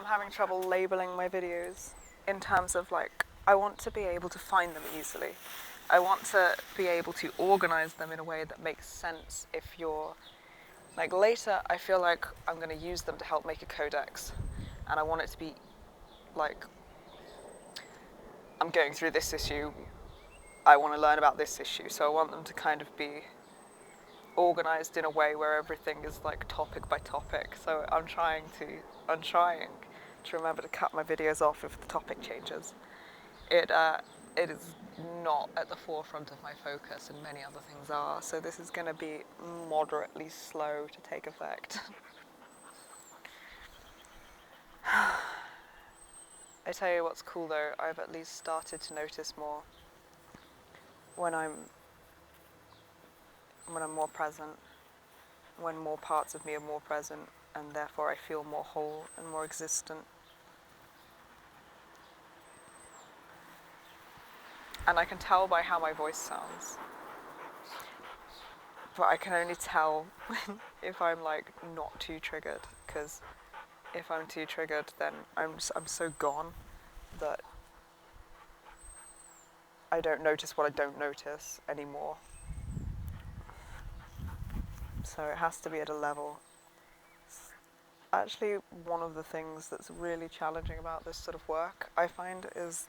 having trouble labeling my videos in terms of like, I want to be able to find them easily. I want to be able to organize them in a way that makes sense if you're, like later I feel like I'm going to use them to help make a codex, and I want it to be like, I'm going through this issue, I want to learn about this issue, so I want them to kind of be organized in a way where everything is like topic by topic. So I'm trying to remember to cut my videos off if the topic changes. It is not at the forefront of my focus, and many other things are, so this is going to be moderately slow to take effect. I tell you what's cool though, I've at least started to notice more when I'm more present, when more parts of me are more present, and therefore I feel more whole and more existent. And I can tell by how my voice sounds. But I can only tell if I'm like not too triggered, because if I'm too triggered then I'm so gone that I don't notice what I don't notice anymore. So it has to be at a level. Actually, one of the things that's really challenging about this sort of work, I find, is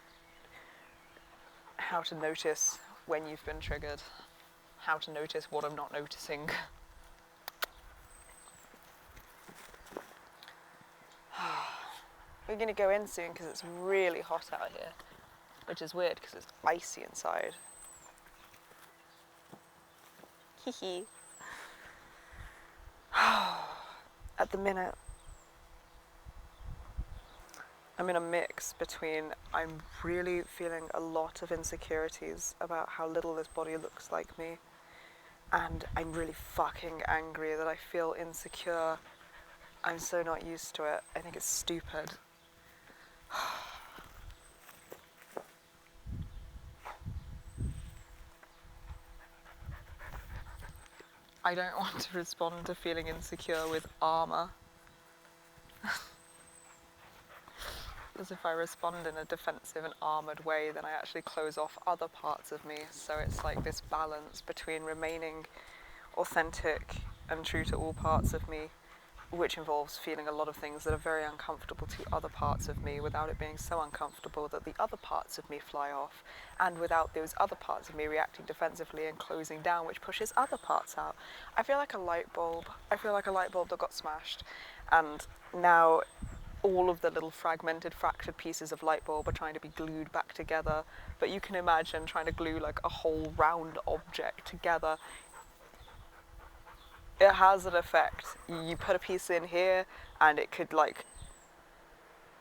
how to notice when you've been triggered, how to notice what I'm not noticing. We're going to go in soon because it's really hot out here, which is weird because it's icy inside. Hee. At the minute, I'm in a mix between I'm really feeling a lot of insecurities about how little this body looks like me, and I'm really fucking angry that I feel insecure. I'm so not used to it. I think it's stupid. I don't want to respond to feeling insecure with armor. Because if I respond in a defensive and armored way, then I actually close off other parts of me. So it's like this balance between remaining authentic and true to all parts of me, which involves feeling a lot of things that are very uncomfortable to other parts of me without it being so uncomfortable that the other parts of me fly off, and without those other parts of me reacting defensively and closing down, which pushes other parts out. I feel like a light bulb. I feel like a light bulb that got smashed, and now all of the little fragmented, fractured pieces of light bulb are trying to be glued back together. But you can imagine trying to glue like a whole round object together. It has an effect. You put a piece in here and it could like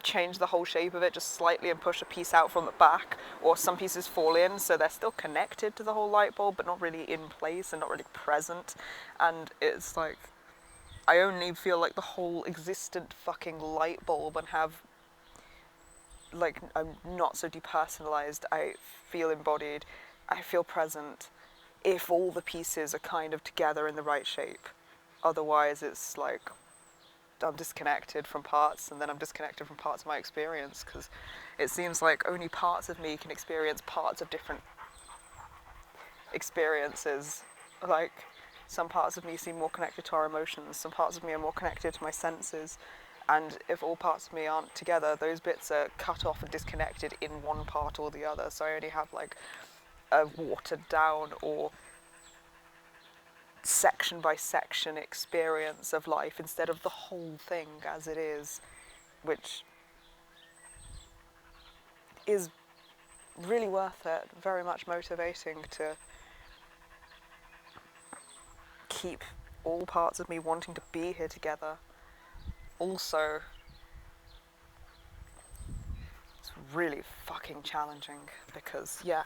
change the whole shape of it just slightly and push a piece out from the back, or some pieces fall in so they're still connected to the whole light bulb but not really in place and not really present. And it's like, I only feel like the whole existent fucking light bulb and have, like, I'm not so depersonalized, I feel embodied, I feel present, if all the pieces are kind of together in the right shape. Otherwise it's like, I'm disconnected from parts, and then I'm disconnected from parts of my experience, because it seems like only parts of me can experience parts of different experiences. Like, some parts of me seem more connected to our emotions, some parts of me are more connected to my senses, and if all parts of me aren't together, those bits are cut off and disconnected in one part or the other, so I only have like a watered down or section by section experience of life instead of the whole thing as it is, which is really worth it, very much motivating to keep all parts of me wanting to be here together. Also, it's really fucking challenging because, yeah,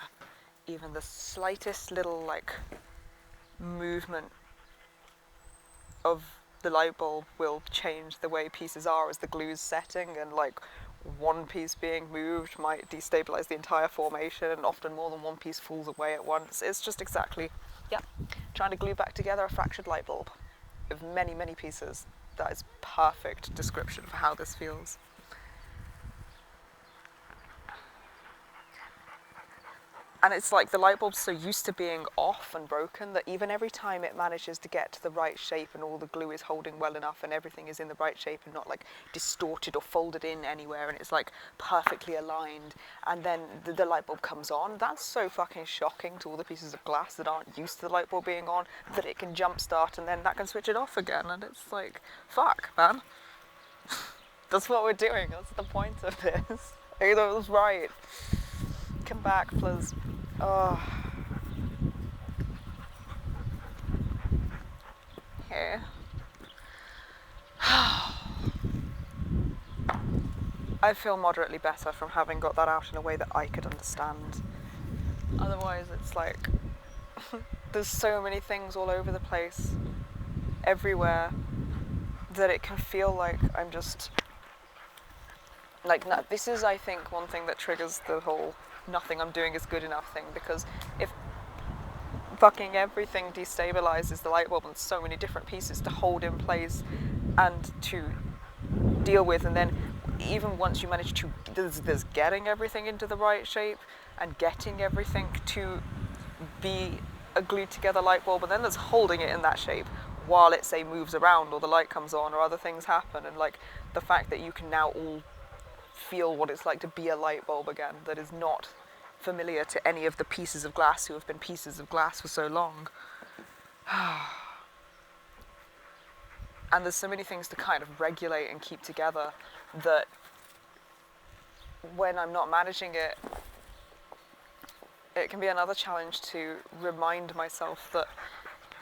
even the slightest little like movement of the light bulb will change the way pieces are as the glue's setting, and like one piece being moved might destabilize the entire formation, and often more than one piece falls away at once. It's just exactly, yeah, trying to glue back together a fractured light bulb of many, many pieces. That is perfect description for how this feels. And it's like the light bulb's so used to being off and broken that even every time it manages to get to the right shape and all the glue is holding well enough and everything is in the right shape and not like distorted or folded in anywhere and it's like perfectly aligned, and then the light bulb comes on, that's so fucking shocking to all the pieces of glass that aren't used to the light bulb being on, that it can jump start and then that can switch it off again. And it's like, fuck, man. That's what we're doing. That's the point of this. Ada was right. Come back, please. Oh. Here. I feel moderately better from having got that out in a way that I could understand. Otherwise, it's like there's so many things all over the place, everywhere, that it can feel like I'm just like, no, this is, I think, one thing that triggers the whole nothing I'm doing is good enough thing, because if fucking everything destabilizes the light bulb and so many different pieces to hold in place and to deal with, and then even once you manage to, there's getting everything into the right shape and getting everything to be a glued together light bulb, and then there's holding it in that shape while it, say, moves around or the light comes on or other things happen, and like the fact that you can now all feel what it's like to be a light bulb again that is not familiar to any of the pieces of glass who have been pieces of glass for so long. And there's so many things to kind of regulate and keep together that when I'm not managing it, it can be another challenge to remind myself that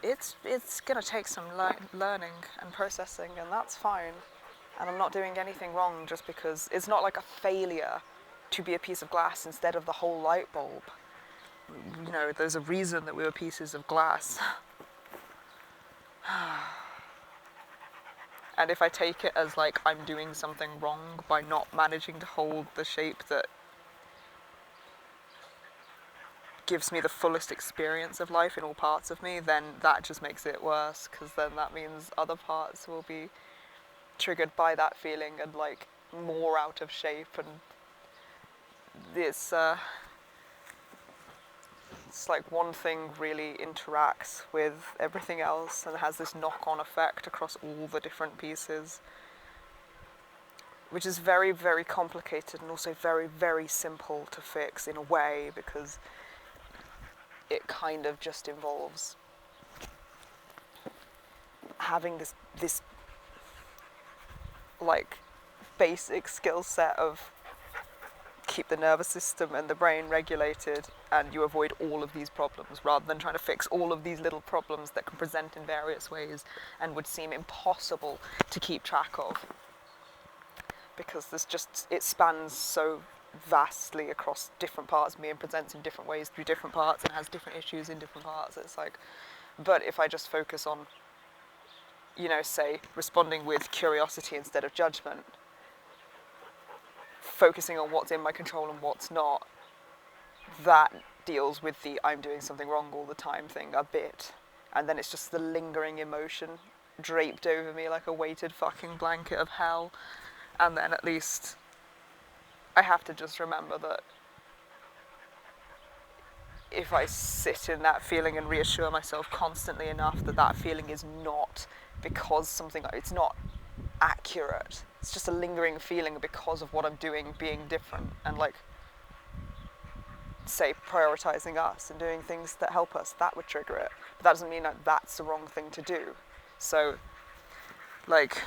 it's going to take some learning and processing, and that's fine. And I'm not doing anything wrong just because it's not like a failure to be a piece of glass instead of the whole light bulb. You know, there's a reason that we were pieces of glass. And if I take it as like I'm doing something wrong by not managing to hold the shape that gives me the fullest experience of life in all parts of me, then that just makes it worse, because then that means other parts will be triggered by that feeling and like more out of shape, and it's like one thing really interacts with everything else and has this knock-on effect across all the different pieces, which is very, very complicated and also very, very simple to fix in a way, because it kind of just involves having this like basic skill set of keep the nervous system and the brain regulated, and you avoid all of these problems rather than trying to fix all of these little problems that can present in various ways and would seem impossible to keep track of, because it spans so vastly across different parts of me and presents in different ways through different parts and has different issues in different parts. It's like, but if I just focus on, you know, say, responding with curiosity instead of judgment, focusing on what's in my control and what's not, that deals with the I'm doing something wrong all the time thing a bit. And then it's just the lingering emotion draped over me like a weighted fucking blanket of hell. And then at least I have to just remember that if I sit in that feeling and reassure myself constantly enough that that feeling is not because something, it's not accurate, it's just a lingering feeling because of what I'm doing being different, and like, say, prioritizing us and doing things that help us, that would trigger it. But that doesn't mean that that's the wrong thing to do. So, like,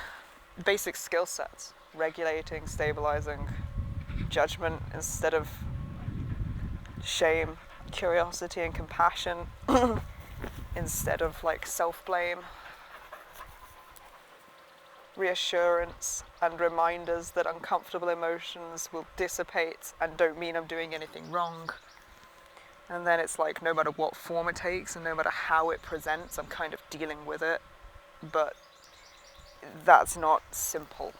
basic skill sets, regulating, stabilizing, judgment instead of shame, curiosity and compassion instead of like self-blame, reassurance and reminders that uncomfortable emotions will dissipate and don't mean I'm doing anything wrong. And then it's like, no matter what form it takes and no matter how it presents, I'm kind of dealing with it. But that's not simple.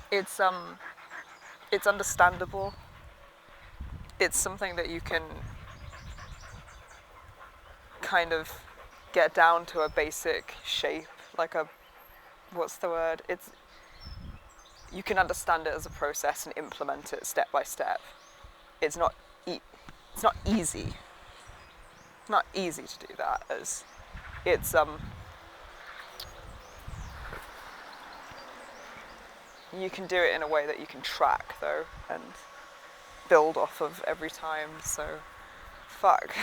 It's understandable. It's something that you can kind of get down to a basic shape, like a, what's the word? You can understand it as a process and implement it step by step. It's not easy. Not easy to do that, as it's you can do it in a way that you can track though and build off of every time. So fuck.